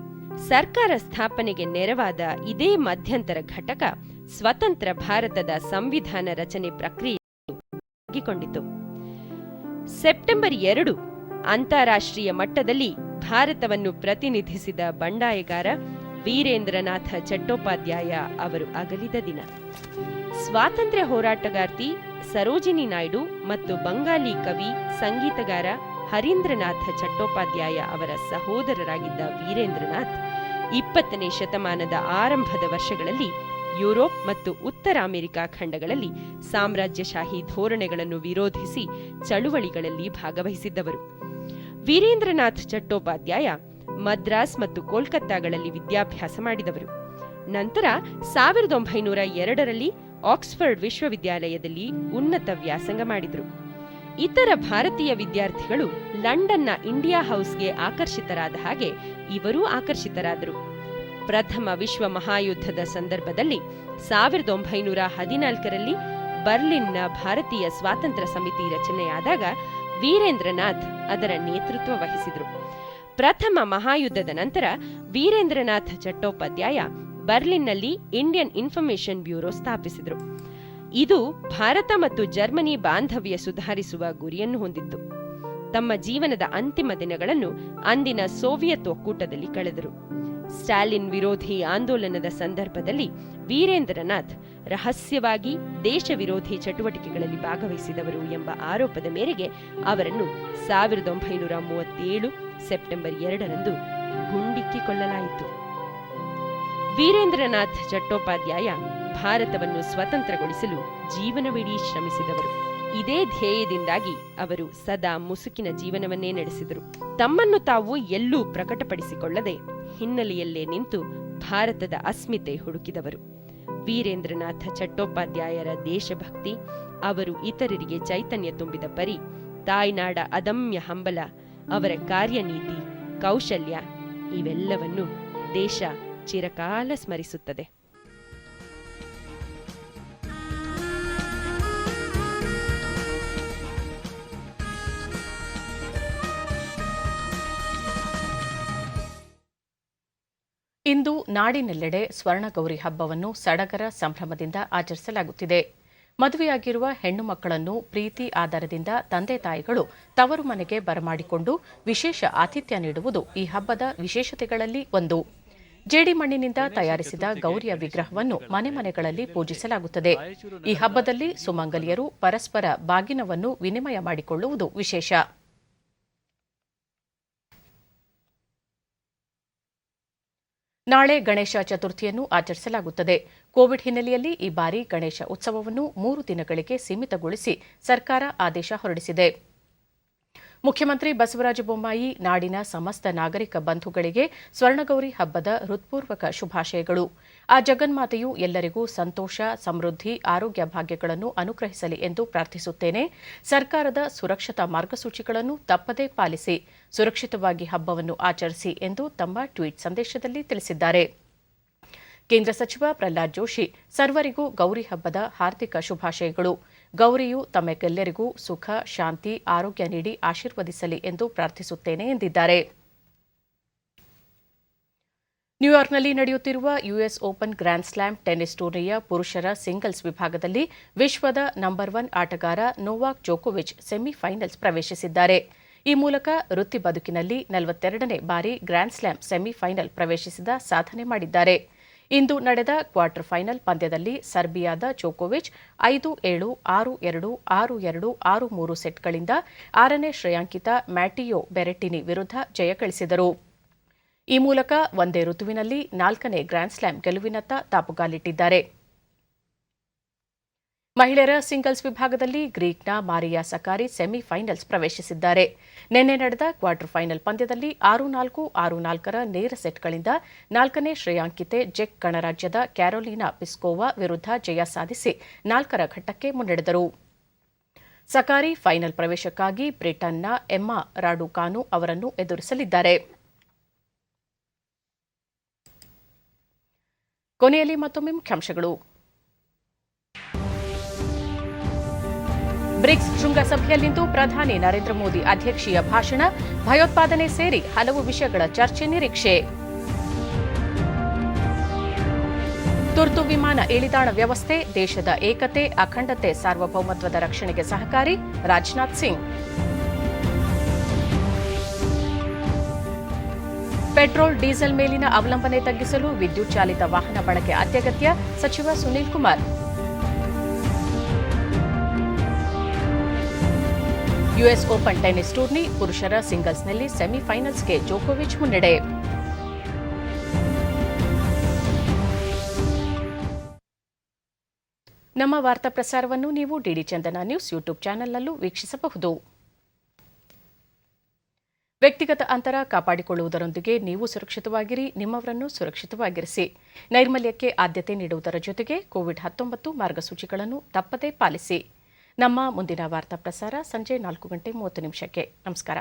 ಸರ್ಕಾರ ಸ್ಥಾಪನೆಗೆ ನೆರವಾದ ಇದೇ ಮಧ್ಯಂತರ ಘಟಕ ಸ್ವತಂತ್ರ ಭಾರತದ ಸಂವಿಧಾನ ರಚನೆ ಪ್ರಕ್ರಿಯೆಗೊಂಡಿತು. ಸೆಪ್ಟೆಂಬರ್ 2 ಅಂತಾರಾಷ್ಟ್ರೀಯ ಮಟ್ಟದಲ್ಲಿ ಭಾರತವನ್ನು ಪ್ರತಿನಿಧಿಸಿದ ಬಂಡಾಯಗಾರ ವೀರೇಂದ್ರನಾಥ ಚಟ್ಟೋಪಾಧ್ಯಾಯ ಅವರು ಅಗಲಿದ ದಿನ. ಸ್ವಾತಂತ್ರ್ಯ ಹೋರಾಟಗಾರ್ತಿ ಸರೋಜಿನಿ ನಾಯ್ಡು ಮತ್ತು ಬಂಗಾಲಿ ಕವಿ, ಸಂಗೀತಗಾರ ಹರೀಂದ್ರನಾಥ ಚಟ್ಟೋಪಾಧ್ಯಾಯ ಅವರ ಸಹೋದರರಾಗಿದ್ದ ವೀರೇಂದ್ರನಾಥ್ 20ನೇ ಶತಮಾನದ ಆರಂಭದ ವರ್ಷಗಳಲ್ಲಿ ಯುರೋಪ್ ಮತ್ತು ಉತ್ತರ ಅಮೆರಿಕ ಖಂಡಗಳಲ್ಲಿ ಸಾಮ್ರಾಜ್ಯಶಾಹಿ ಧೋರಣೆಗಳನ್ನು ವಿರೋಧಿಸಿ ಚಳುವಳಿಗಳಲ್ಲಿ ಭಾಗವಹಿಸಿದ್ದವರು. ವೀರೇಂದ್ರನಾಥ್ ಚಟ್ಟೋಪಾಧ್ಯಾಯ ಮದ್ರಾಸ್ ಮತ್ತು ಕೋಲ್ಕತ್ತಾಗಳಲ್ಲಿ ವಿದ್ಯಾಭ್ಯಾಸ ಮಾಡಿದವರು. ನಂತರ 1902ರಲ್ಲಿ ಆಕ್ಸ್ಫರ್ಡ್ ವಿಶ್ವವಿದ್ಯಾಲಯದಲ್ಲಿ ಉನ್ನತ ವ್ಯಾಸಂಗ ಮಾಡಿದರು. ಇತರ ಭಾರತೀಯ ವಿದ್ಯಾರ್ಥಿಗಳು ಲಂಡನ್ನ ಇಂಡಿಯಾ ಹೌಸ್ಗೆ ಆಕರ್ಷಿತರಾದ ಹಾಗೆ ಇವರೂ ಆಕರ್ಷಿತರಾದರು. ಪ್ರಥಮ ವಿಶ್ವ ಮಹಾಯುದ್ಧದ ಸಂದರ್ಭದಲ್ಲಿ 1914ರಲ್ಲಿ ಬರ್ಲಿನ್ನ ಭಾರತೀಯ ಸ್ವಾತಂತ್ರ್ಯ ಸಮಿತಿ ರಚನೆಯಾದಾಗ ವೀರೇಂದ್ರನಾಥ್ ಅದರ ನೇತೃತ್ವ ವಹಿಸಿದರು. ಪ್ರಥಮ ಮಹಾಯುದ್ಧದ ನಂತರ ವೀರೇಂದ್ರನಾಥ ಚಟ್ಟೋಪಾಧ್ಯಾಯ ಬರ್ಲಿನ್ನಲ್ಲಿ ಇಂಡಿಯನ್ ಇನ್ಫಾರ್ಮೇಷನ್ ಬ್ಯೂರೋ ಸ್ಥಾಪಿಸಿದರು. ಇದು ಭಾರತ ಮತ್ತು ಜರ್ಮನಿ ಬಾಂಧವ್ಯ ಸುಧಾರಿಸುವ ಗುರಿಯನ್ನು ಹೊಂದಿತ್ತು. ತಮ್ಮ ಜೀವನದ ಅಂತಿಮ ದಿನಗಳನ್ನು ಅಂದಿನ ಸೋವಿಯತ್ ಒಕ್ಕೂಟದಲ್ಲಿ ಕಳೆದರು. ಸ್ಟಾಲಿನ್ ವಿರೋಧಿ ಆಂದೋಲನದ ಸಂದರ್ಭದಲ್ಲಿ ವೀರೇಂದ್ರನಾಥ್ ರಹಸ್ಯವಾಗಿ ದೇಶ ವಿರೋಧಿ ಚಟುವಟಿಕೆಗಳಲ್ಲಿ ಭಾಗವಹಿಸಿದವರು ಎಂಬ ಆರೋಪದ ಮೇರೆಗೆ ಅವರನ್ನು 1937 ಸೆಪ್ಟೆಂಬರ್ 2ರಂದು ಗುಂಡಿಕ್ಕಿಕೊಳ್ಳಲಾಯಿತು. ವೀರೇಂದ್ರನಾಥ್ ಚಟ್ಟೋಪಾಧ್ಯಾಯ ಭಾರತವನ್ನು ಸ್ವತಂತ್ರಗೊಳಿಸಲು ಜೀವನವಿಡೀ ಶ್ರಮಿಸಿದವರು. ಇದೇ ಧ್ಯೇಯದಿಂದಾಗಿ ಅವರು ಸದಾ ಮುಸುಕಿನ ಜೀವನವನ್ನೇ ನಡೆಸಿದರು. ತಮ್ಮನ್ನು ತಾವು ಎಲ್ಲೂ ಪ್ರಕಟಪಡಿಸಿಕೊಳ್ಳದೆ ಹಿನ್ನೆಲೆಯಲ್ಲೇ ನಿಂತು ಭಾರತದ ಅಸ್ಮಿತೆ ಹುಡುಕಿದವರು. ವೀರೇಂದ್ರನಾಥ ಚಟ್ಟೋಪಾಧ್ಯಾಯರ ದೇಶಭಕ್ತಿ, ಅವರು ಇತರರಿಗೆ ಚೈತನ್ಯ ತುಂಬಿದ ಪರಿ, ತಾಯ್ನಾಡ ಅದಮ್ಯ ಹಂಬಲ, ಅವರ ಕಾರ್ಯನೀತಿ, ಕೌಶಲ್ಯ ಇವೆಲ್ಲವನ್ನು ದೇಶ ಚಿರಕಾಲ ಸ್ಮರಿಸುತ್ತದೆ. ಇಂದು ನಾಡಿನೆಲ್ಲೆಡೆ ಸ್ವರ್ಣಗೌರಿ ಹಬ್ಬವನ್ನು ಸಡಗರ ಸಂಭ್ರಮದಿಂದ ಆಚರಿಸಲಾಗುತ್ತಿದೆ. ಮದುವೆಯಾಗಿರುವ ಹೆಣ್ಣು ಮಕ್ಕಳನ್ನು ಪ್ರೀತಿ ಆಧಾರದಿಂದ ತಂದೆ ತಾಯಿಗಳು ತವರು ಮನೆಗೆ ಬರಮಾಡಿಕೊಂಡು ವಿಶೇಷ ಆತಿಥ್ಯ ನೀಡುವುದು ಈ ಹಬ್ಬದ ವಿಶೇಷತೆಗಳಲ್ಲಿ ಒಂದು. ಜೇಡಿಮಣ್ಣಿನಿಂದ ತಯಾರಿಸಿದ ಗೌರಿಯ ವಿಗ್ರಹವನ್ನು ಮನೆ ಮನೆಗಳಲ್ಲಿ ಪೂಜಿಸಲಾಗುತ್ತದೆ. ಈ ಹಬ್ಬದಲ್ಲಿ ಸುಮಂಗಲಿಯರು ಪರಸ್ಪರ ಬಾಗಿನವನ್ನು ವಿನಿಮಯ ಮಾಡಿಕೊಳ್ಳುವುದು ವಿಶೇಷ. ನಾಳೆ ಗಣೇಶ ಚತುರ್ಥಿಯನ್ನು ಆಚರಿಸಲಾಗುತ್ತದೆ. ಕೋವಿಡ್ ಹಿನ್ನೆಲೆಯಲ್ಲಿ ಈ ಬಾರಿ ಗಣೇಶ ಉತ್ಸವವನ್ನು 3 ದಿನಗಳಿಗೆ ಸೀಮಿತಗೊಳಿಸಿ ಸರ್ಕಾರ ಆದೇಶ ಹೊರಡಿಸಿದೆ. ಮುಖ್ಯಮಂತ್ರಿ ಬಸವರಾಜ ಬೊಮ್ಮಾಯಿ ನಾಡಿನ ಸಮಸ್ತ ನಾಗರಿಕ ಬಂಧುಗಳಿಗೆ ಸ್ವರ್ಣಗೌರಿ ಹಬ್ಬದ ಹೃತ್ಪೂರ್ವಕ ಶುಭಾಶಯಗಳು. ಆ ಜಗನ್ಮಾತೆಯು ಎಲ್ಲರಿಗೂ ಸಂತೋಷ, ಸಮೃದ್ಧಿ, ಆರೋಗ್ಯ ಭಾಗ್ಯಗಳನ್ನು ಅನುಗ್ರಹಿಸಲಿ ಎಂದು ಪ್ರಾರ್ಥಿಸುತ್ತೇನೆ. ಸರ್ಕಾರದ ಸುರಕ್ಷತಾ ಮಾರ್ಗಸೂಚಿಗಳನ್ನು ತಪ್ಪದೇ ಪಾಲಿಸಿ, ಸುರಕ್ಷಿತವಾಗಿ ಹಬ್ಬವನ್ನು ಆಚರಿಸಿ ಎಂದು ತಮ್ಮ ಟ್ವೀಟ್ ಸಂದೇಶದಲ್ಲಿ ತಿಳಿಸಿದ್ದಾರೆ. ಕೇಂದ್ರ ಸಚಿವ ಪ್ರಹ್ಲಾದ್ ಜೋಶಿ ಸರ್ವರಿಗೂ ಗೌರಿ ಹಬ್ಬದ ಹಾರ್ದಿಕ ಶುಭಾಶಯಗಳು. ಗೌರಿಯು ತಮಗೆಲ್ಲರಿಗೂ ಸುಖ, ಶಾಂತಿ, ಆರೋಗ್ಯ ನೀಡಿ ಆಶೀರ್ವದಿಸಲಿ ಎಂದು ಪ್ರಾರ್ಥಿಸುತ್ತೇನೆ ಎಂದಿದ್ದಾರೆ. ನ್ಯೂಯಾರ್ಕ್ನಲ್ಲಿ ನಡೆಯುತ್ತಿರುವ US open grand slam tennis ಟೂರ್ನಿಯ ಪುರುಷರ ಸಿಂಗಲ್ಸ್ ವಿಭಾಗದಲ್ಲಿ ವಿಶ್ವದ ನಂಬರ್ 1 ಆಟಗಾರ ನೊವಾಕ್ ಜೋಕೋವಿಚ್ ಸೆಮಿಫೈನಲ್ಸ್ ಪ್ರವೇಶಿಸಿದ್ದಾರೆ. ಈ ಮೂಲಕ ವೃತ್ತಿ ಬದುಕಿನಲ್ಲಿ 42ನೇ ಬಾರಿ ಗ್ರ್ಯಾಂಡ್ ಸ್ಲಾಮ್ ಸೆಮಿಫೈನಲ್ ಪ್ರವೇಶಿಸಿದ ಸಾಧನೆ ಮಾಡಿದ್ದಾರೆ. ಇಂದು ನಡೆದ ಕ್ವಾರ್ಟರ್ ಫೈನಲ್ ಪಂದ್ಯದಲ್ಲಿ ಸರ್ಬಿಯಾದ ಜೋಕೋವಿಚ್ 5-7, 6-2, 6-2, 6-3 ಸೆಟ್ಗಳಿಂದ 6ನೇ ಶ್ರೇಯಾಂಕಿತ ಮ್ಯಾಟಿಯೋ ಬೆರೆಟ್ಟಿನಿ ವಿರುದ್ಧ ಜಯ ಗಳಿಸಿದರು. ಈ ಮೂಲಕ ಒಂದೇ ಋತುವಿನಲ್ಲಿ 4ನೇ ಗ್ರ್ಯಾಂಡ್ ಸ್ಲಾಮ್ ಗೆಲುವಿನತ್ತ ದಾಪುಗಾಲಿಟ್ಟಿದ್ದಾರೆ. ಮಹಿಳೆಯರ ಸಿಂಗಲ್ಸ್ ವಿಭಾಗದಲ್ಲಿ ಗ್ರೀಕ್ನ ಮಾರಿಯಾ ಸಕಾರಿ ಸೆಮಿಫೈನಲ್ಸ್ ಪ್ರವೇಶಿಸಿದ್ದಾರೆ. ನಿನ್ನೆ ನಡೆದ ಕ್ವಾರ್ಟರ್ ಫೈನಲ್ ಪಂದ್ಯದಲ್ಲಿ 6-4, 6-4ರ ನೇರ ಸೆಟ್ಗಳಿಂದ 4ನೇ ಶ್ರೇಯಾಂಕಿತೆ ಜೆಕ್ ಗಣರಾಜ್ಯದ ಕ್ಯಾರೋಲಿನಾ ಪಿಸ್ಕೋವಾ ವಿರುದ್ಧ ಜಯ ಸಾಧಿಸಿ 4ರ ಘಟ್ಟಕ್ಕೆ ಮುನ್ನಡೆದರು. ಸಕಾರಿ ಫೈನಲ್ ಪ್ರವೇಶಕ್ಕಾಗಿ ಬ್ರಿಟನ್ನ ಎಮ್ಮಾ ರಾಡುಕಾನು ಅವರನ್ನು ಎದುರಿಸಲಿದ್ದಾರೆ. ಕೊನೆಯಲ್ಲಿ ಮತ್ತೊಮ್ಮೆ ಮುಖ್ಯಾಂಶಗಳು. ಬ್ರಿಕ್ಸ್ ಶೃಂಗಸಭೆಯಲ್ಲಿಂದು ಪ್ರಧಾನಿ ನರೇಂದ್ರ ಮೋದಿ ಅಧ್ಯಕ್ಷೀಯ ಭಾಷಣ, ಭಯೋತ್ಪಾದನೆ ಸೇರಿ ಹಲವು ವಿಷಯಗಳ ಚರ್ಚೆ ನಿರೀಕ್ಷೆ. ತುರ್ತು ವಿಮಾನ ಇಳಿದಾಣ ವ್ಯವಸ್ಥೆ ದೇಶದ ಏಕತೆ, ಅಖಂಡತೆ, ಸಾರ್ವಭೌಮತ್ವದ ರಕ್ಷಣೆಗೆ ಸಹಕಾರಿ, ರಾಜನಾಥ್ ಸಿಂಗ್. ಪೆಟ್ರೋಲ್, ಡೀಸೆಲ್ ಮೇಲಿನ ಅವಲಂಬನೆ ತಗ್ಗಿಸಲು ವಿದ್ಯುತ್ ಚಾಲಿತ ವಾಹನ ಬಳಕೆ ಅತ್ಯಗತ್ಯ, ಸಚಿವ Sunil Kumar. US open tennis tourney ಪುರುಷರ ಸಿಂಗಲ್ಸ್ನಲ್ಲಿ ಸೆಮಿಫೈನಲ್ಸ್ಗೆ ಜೋಕೋವಿಚ್ ಮುನ್ನಡೆ. ನಮ್ಮ ವಾರ್ತಾ ಪ್ರಸಾರವನ್ನು ನೀವು ಡಿಡಿ ಚಂದನ ನ್ಯೂಸ್ ಯೂಟ್ಯೂಬ್ ಚಾನೆಲ್ನಲ್ಲೂ ವೀಕ್ಷಿಸಬಹುದು. ವ್ಯಕ್ತಿಗತ ಅಂತರ ಕಾಪಾಡಿಕೊಳ್ಳುವುದರೊಂದಿಗೆ ನೀವು ಸುರಕ್ಷಿತವಾಗಿರಿ, ನಿಮ್ಮವರನ್ನು ಸುರಕ್ಷಿತವಾಗಿರಿಸಿ. ನೈರ್ಮಲ್ಯಕ್ಕೆ ಆದ್ಯತೆ ನೀಡುವುದರ ಜೊತೆಗೆ ಕೋವಿಡ್-19 ಮಾರ್ಗಸೂಚಿಗಳನ್ನು ತಪ್ಪದೇ ಪಾಲಿಸಿ. ನಮ್ಮ ಮುಂದಿನ ವಾರ್ತಾ ಪ್ರಸಾರ ಸಂಜೆ 4:30 ನಮಸ್ಕಾರ.